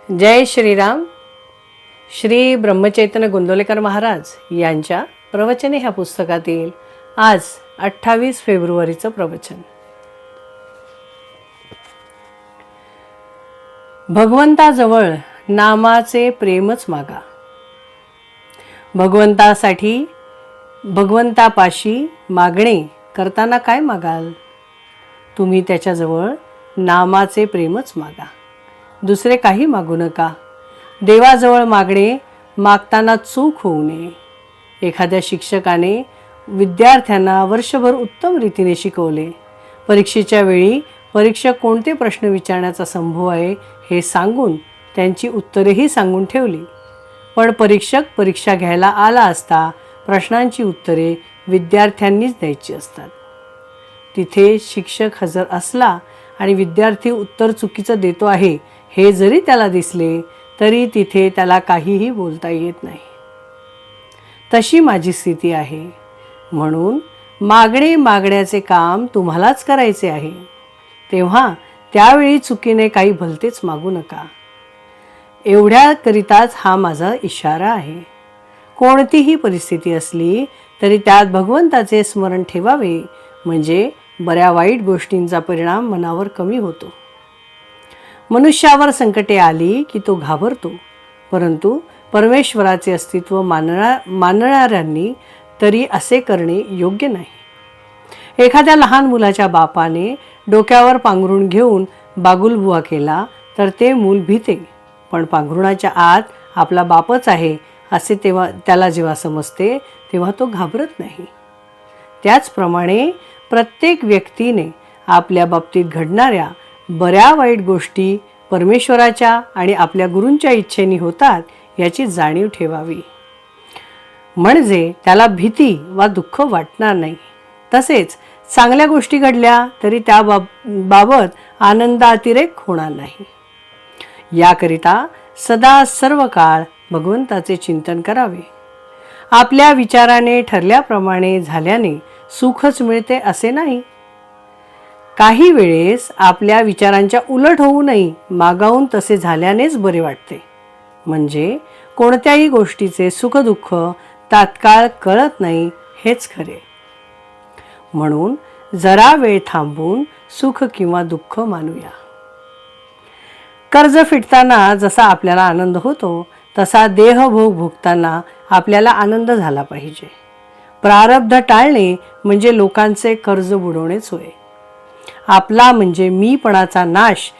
जय श्रीराम. श्री ब्रह्मचैतन्य गोंदवलेकर महाराज यांच्या प्रवचने ह्या पुस्तकातील आज 28 फेब्रुवारीचं प्रवचन. भगवंताजवळ नामाचे प्रेमच मागा. भगवंतासाठी भगवंतापाशी मागणे करताना काय मागाल? तुम्ही त्याच्याजवळ नामाचे प्रेमच मागा, दुसरे काही मागू नका. देवाजवळ मागणे मागताना चूक होऊ नये. एखाद्या शिक्षकाने विद्यार्थ्यांना वर्षभर उत्तम रीतीने शिकवले. परीक्षेच्या वेळी परीक्षक कोणते प्रश्न विचारण्याचा संभव आहे हे सांगून त्यांची उत्तरेही सांगून ठेवली. पण परीक्षक परीक्षा घ्यायला आला असता प्रश्नांची उत्तरे विद्यार्थ्यांनीच द्यायची असतात. तिथे शिक्षक हजर असला आणि विद्यार्थी उत्तर चुकीचं देतो आहे हे जरी त्याला दिसले तरी तिथे त्याला काहीही बोलता येत नाही. तशी माझी स्थिती आहे. म्हणून मागण्याचे काम तुम्हालाच करायचे आहे. तेव्हा त्यावेळी चुकीने काही भलतेच मागू नका. एवढ्याकरिताच हा माझा इशारा आहे. कोणतीही परिस्थिती असली तरी त्यात भगवंताचे स्मरण ठेवावे, म्हणजे बऱ्या वाईट गोष्टींचा परिणाम मनावर कमी होतो. मनुष्यावर संकटे आली की तो घाबरतो, परंतु परमेश्वराचे अस्तित्व मानणाऱ्यांनी तरी असे करणे योग्य नाही. एखाद्या लहान मुलाच्या बापाने डोक्यावर पांघरुण घेऊन बागुलबुवा केला तर ते मूल भीते, पण पांघरुणाच्या आत आपला बापच आहे असे त्याला जेव्हा समजते तेव्हा तो घाबरत नाही. त्याचप्रमाणे प्रत्येक व्यक्तीने आपल्या बाबतीत घडणाऱ्या बऱ्या वाईट गोष्टी परमेश्वराच्या आणि आपल्या गुरूंच्या इच्छेने होतात याची जाणीव ठेवावी, म्हणजे त्याला भीती वा दुःख वाटणार नाही. तसेच चांगल्या गोष्टी घडल्या तरी त्या बाबत आनंदातिरेक होणार नाही. याकरिता सदा सर्व काळ भगवंताचे चिंतन करावे. आपल्या विचाराने ठरल्याप्रमाणे झाल्याने सुखच मिळते असे नाही. काही वेळेस आपल्या विचारांच्या उलट होऊनही मागावून तसे झाल्यानेच बरे वाटते. म्हणजे कोणत्याही गोष्टीचे सुखदुःख तात्काळ कळत नाही हेच खरे. म्हणून जरा वेळ थांबून सुख किंवा दुःख मानूया. कर्ज फिटताना जसा आपल्याला आनंद होतो तसा देहभोग भोगताना आपल्याला आनंद झाला पाहिजे. प्रारब्ध टाळणे म्हणजे लोकांचे कर्ज बुडवणेच होय. आपला म्हणजे मीपणाचा नाश